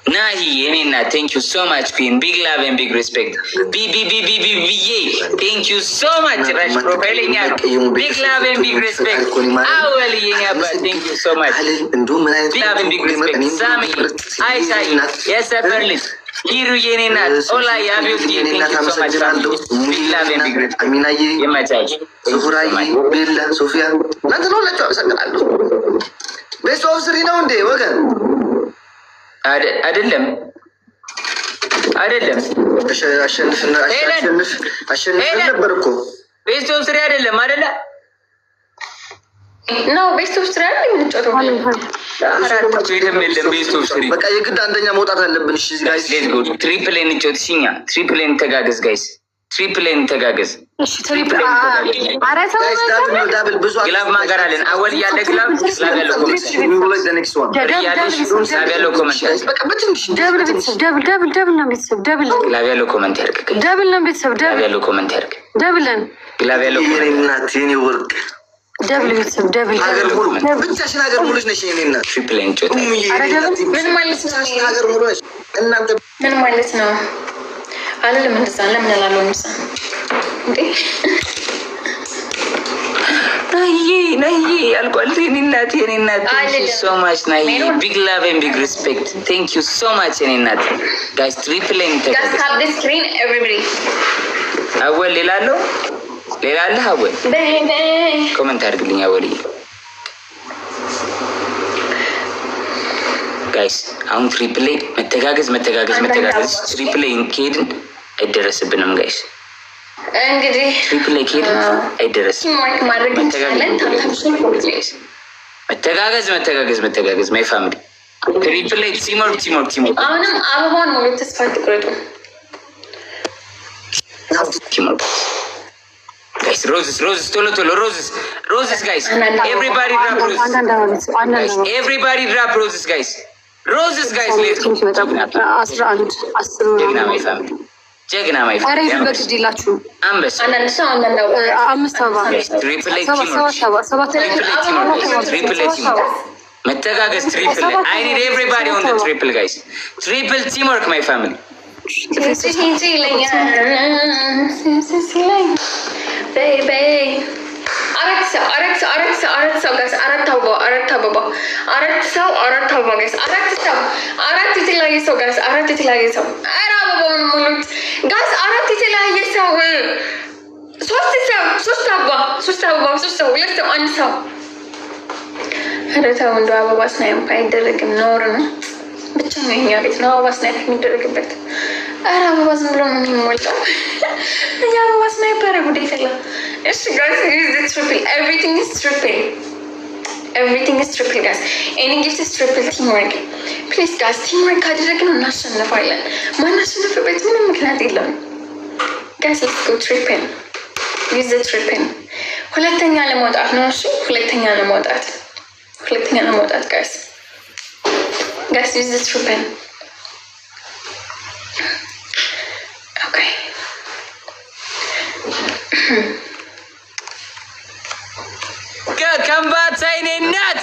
Nahi, Yenina, thank you so much, Queen. Big love and big respect. Thank you so much, Raj Profiling. Big love and big respect. Thank you so much. Big love and big respect. Sami, Aisha, yes, Berlin. Hiru Yenina, Ola Yabuki, thank you so much, family. Big love and big respect. Yemachaj. Sufurai, Bella, Sofia. Nothing all that. Best of Serena on day, Wagan. አይደለም አሸንፍ ነበር እኮ ቤስት ኦፍ ስሪ አይደለም አይደለ? ነው ቤስት ኦፍ ስሪ አይደለም የምንጫወተው። ቤስት ኦፍ ስሪ በቃ የግድ አንደኛ መውጣት አለብን። እሺ ጋይስ ሌትስ ጎ ትሪፕል ኤን እንጫወት። እሺኛ ትሪፕል ኤን ተጋገዝ ጋይስ፣ ትሪፕል ኤን ተጋገዝ። እሺ ትሪፕል አራተው ዳብል ብዙ ግላብ ማጋራለን አወል ያለ ግላብ ስላብ ያለው ኮሜንት ስላብ ያለው ኮሜንት በቃ በትንሽ ደብል ነው ቤተሰብ ደብል ግላብ ያለው ኮሜንት ያርግ። ደብል ነው ቤተሰብ ግላብ ያለው ኮሜንት ያርግ። ደብልን ግላብ ያለው እናት የኔ ወርቅ ደብል ቤተሰብ ደብል ሀገር ሙሉ ብቻሽን ሀገር ሙሉ ነሽ የኔ እናት። ትሪፕል ኤን ጮታ ምን ማለት ነው? ሀገር ሙሉ ነሽ እናንተ ምን ማለት ነው? አለለም እንደዛ ለምን አላለው ምሳ እንዴ ናይ ያልቋል። የኔ እናት thank you so much ናይ big love and big respect thank you so much የኔ እናት guys triple n guys have the screen everybody አወል ሌላ አለ አወል ኮሜንት አድርግልኝ አወል guys አሁን ትሪፕል ኤ መተጋገዝ ትሪፕል ኤ ከሄድን አይደረስብንም ጋይስ። እንግዲህ ትሪፕል ኤ ከሄድን አይደረስም። ማድረግ እንችላለን። መተጋገዝ ማይ ፋሚሊ ትሪፕል ኤ ቲሞር አሁንም አበባውን ሙሉ ተስፋ ትቁረጡ guys roses tolo roses guys everybody drop roses guys let's go ጀግና ማይ ፋሚሊ አሬ በግዲላችሁ አንበሳ አምስት አበባ ትሪፕል ኤ መተጋገዝ ትሪፕል I need everybody on the triple guys triple teamwork my family baby አራት ሰው ጋይስ አራት አበባ ጋይስ አራት የተለያየ ሰው ጋይስ አራት የተለያየ ሰው ኧረ አበባውን ሙሉት ጋይስ አራት የተለያየ ሰው ሶስት አበባ ሁለት ሰው አንድ ሰው ኧረ ተው እንደው አበባ ስናይፕ አይደረግም ነውር ነው ብቻ ነው የኛ ቤት ነው አበባ ስናይፕ የሚደረግበት ኧረ አበባ ዝም ብሎ ነው የሚሞላው እኛ አበባ ስናይፕ ኧረ ጉዴ ፈላ እሺ ጋይስ use the triple everything is triple guys any gift is triple teamwork please guys teamwork ካደረግን እናሸንፋለን ማናሸንፍበት ምንም ምክንያት የለም guys let's go triple use the triple ሁለተኛ ለመውጣት ነው እሺ ሁለተኛ ለመውጣት guys use the triple okay ከምባት አይኔ እናት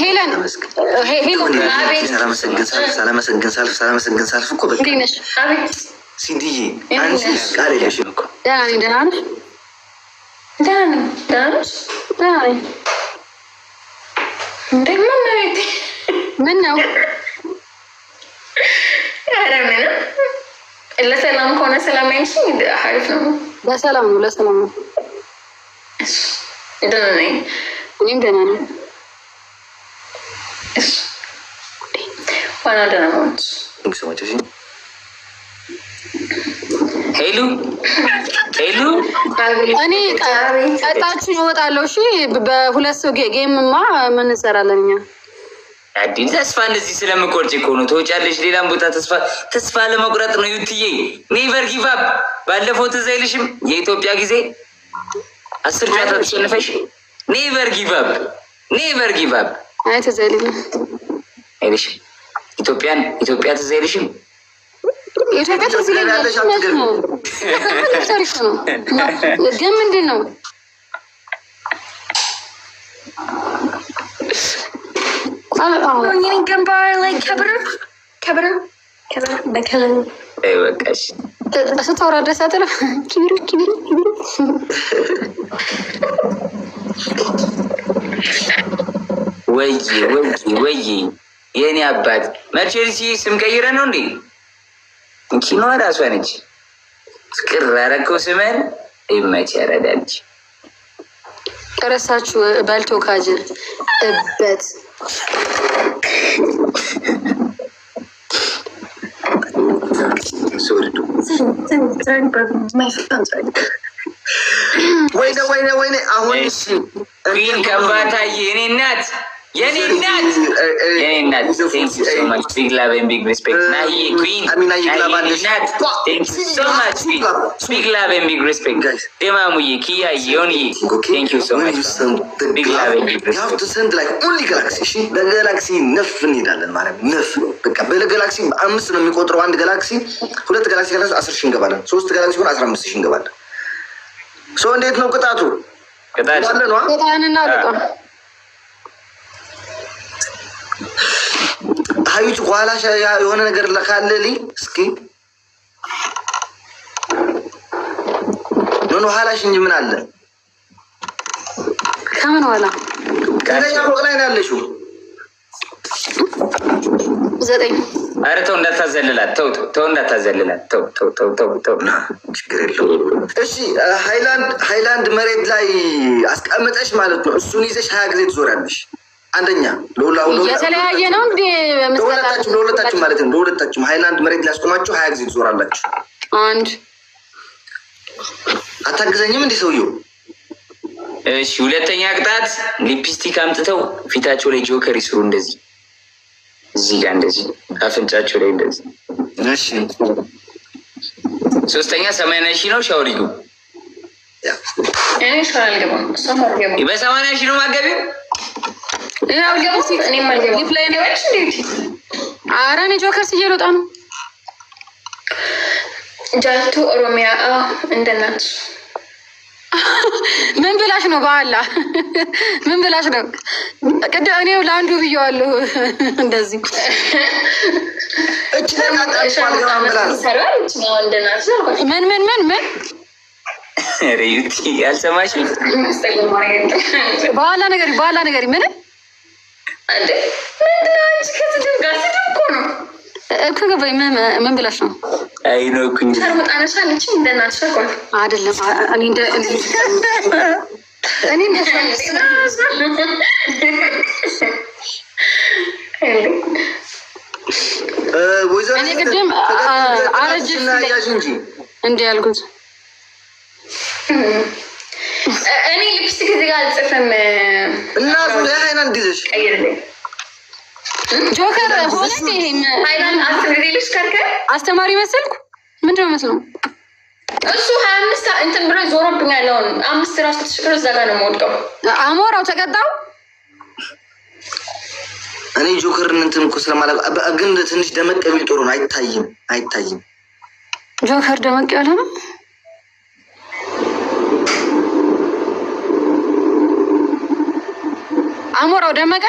ሄለን ሳላመሰግን ሳልፍ እኮ በቃ አቤት ሲንዲዬ አንቺ ቃል የለሽም እኮ ደህና ነሽ እንዴ ምን ነው ኧረ ምንም ለሰላም ከሆነ ሰላም አይንሽ አሪፍ ነው ለሰላም ነው ደህና ነኝ እኔም ደህና ነኝ ዋና ደህና ነች ሄሉ እኔ ቀጣችሁ እወጣለሁ እሺ በሁለት ሰው ጌምማ ምን እንሰራለን እኛ አዲስ ተስፋ እንደዚህ ስለምቆርጭ እኮ ነው ተወጫለሽ ሌላም ቦታ ተስፋ ለመቁረጥ ነው ዩቲዬ ኔቨር ጊቭ አፕ ባለፈው ትዝ አይልሽም የኢትዮጵያ ጊዜ 10 ጨዋታ ተሸንፈሽ ኔቨር ጊቭ አፕ አይ ትዝ አይልም ኢትዮጵያ ትዝ አይልሽም ኢትዮጵያ ትዝ ይለኛል ታሪክ ነው ግን ምንድን ነው ከበሮ በከበሮ በቃሽ ስታወራ ድረስ አጥረፍ ኪቢሩ ወይ የኔ አባት መቼልሲ ስም ቀይረ ነው እንዴ? እንኪ ነው ራሷ ነች። ፍቅር አረከው ስመን ይመች ያረዳልች ረሳችሁ በልቶ ካጅል እበት ወይኔ አሁን ኩን ከባታ የኔ እናት ቢግ ላቭ ኤንድ ቢግ ሪስፔክት ናሂ ኩን ቢግ ላቭ ኤንድ ቢግ ሪስፔክት ደማሙዬ ኪያ ዮኒዬ ቴንክ ዩ ሶ ማች ቢግ ላቭ ኤንድ ቢግ ሪስፔክት ኦንሊ ጋላክሲ እሺ በጋላክሲ ነፍ እንሄዳለን ማለት ነፍ በቃ በጋላክሲ 5 ነው የሚቆጥረው አንድ ጋላክሲ 2 ጋላክሲ ካለ 10 ሺህ እንገባለን 3 ጋላክሲ ሆነ 15 ሺህ እንገባለን ሶ እንዴት ነው ቅጣቱ አለ ነው ቅጣንና ቅጣን ሀዩት ኋላ የሆነ ነገር ካለልኝ እስኪ ኖ ኋላሽ እንጂ ምን አለ ከምን ኋላ ከኛ ፎቅ ላይ ነው ያለሽው 9 ኧረ ተው እንዳታዘልላት ተው እንዳታዘልላት ተው ችግር የለውም እሺ ሃይላንድ መሬት ላይ አስቀምጠሽ ማለት ነው እሱን ይዘሽ 20 ጊዜ ትዞራለሽ አንደኛ የተለያየ ነው እንዴ ለሁለታችሁ ማለት ነው ለሁለታችሁ ሃይላንድ መሬት ላይ አስቆማችሁ 20 ጊዜ ትዞራላችሁ አንድ አታግዘኝም እንዴ ሰውየው እሺ ሁለተኛ ቅጣት ሊፕስቲክ አምጥተው ፊታቸው ላይ ጆከር ይስሩ እንደዚህ እዚህ ጋር እንደዚህ አፍንጫቸው ላይ እንደዚህ እሺ ሶስተኛ 80 ሺህ ነው ሻወር ይጉ እኔ ሻወር አልገባም በ80 ሺህ ነው ማገቢው ኧረ እኔ ጆከር ስየሮጣ ነው ጃልቱ ኦሮሚያ እንደናት ምን ብላሽ ነው በኋላ ምን ብላሽ ነው ቅድም እኔው ለአንዱ ብየዋለሁ እንደዚህ ምን ሪዩቲ ያልሰማሽኝ በኋላ ነገር ምን እኮ ገባኝ ምን ብላሽ ነው አይ ነው ኩኝ ሰርመጣነሳለች እንደናት አይደለም እኔ እኔ ቅድም አረጅሽ እንዲህ ያልኩት እኔ ሊፕስቲክ እዚህ ጋር አልጽፍም እና ሃይላንድ ይዘሽ ጆከር ሆነ ሃይላንድ 10 ጊዜ ልሽከርከር አስተማሪ መሰልኩ ምንድን ነው መስለው እሱ 25 እንትን ብሎ ዞሮብኛል አሁን 5 ራስ ተሽከረ እዛ ጋር ነው የምወድቀው አሞራው ተቀጣው እኔ ጆከርን እንትን እኮ ስለማላውቅ ግን ትንሽ ደመቅ ቢል ጥሩ ነው አይታይም ጆከር ደመቅ ያለ ነው አሞራው ደመቀ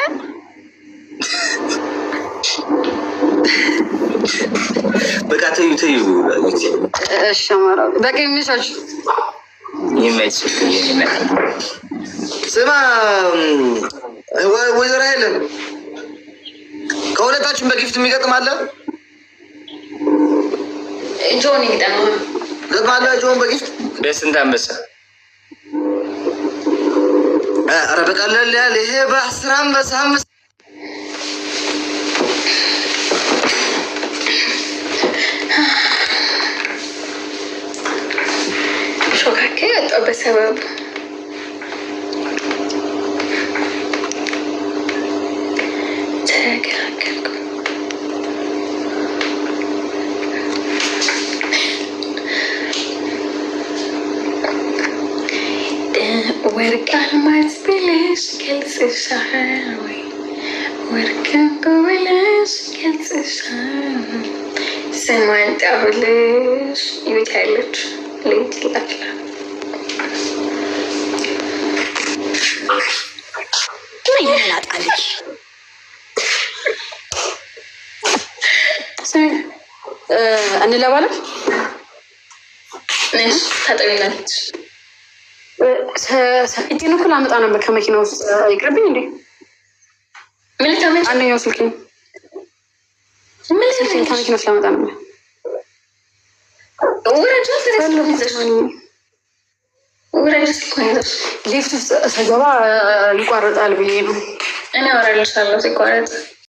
በቃ ተዩ እሺ አሞራው በቃ የሚሻች ስማ ወይዘሮ ሄለን ከሁለታችን በጊፍት የሚገጥም አለ ጆን ገጥማለ ጆን በጊፍት በስንት አንበሳ ኧረ በቀለል ያለ ይሄ በ10 አንበሳ ሾካኬ ያጣው በሰበብ ተከራከርኩ ወርቅ አልማዝ ብለሽ ገልጽሻል ወይ ወርቅ ብለሽ ገልጽሻል ስሟን ጠሩልሽ ይቤት ያለች ልጅ ይላል ምን ይላጣልሽ እንለባለን ታጠቢናለች እጄን እኮ ላመጣ ነበር ከመኪና ውስጥ ይቅርብኝ እንዴ ምን ታመጭ አንደኛው ስልኬን ከመኪና ውስጥ ላመጣ ነበር ሊፍት ውስጥ ስገባ ይቋረጣል ብዬ ነው እኔ አወራልሻለሁ ሲቋረጥ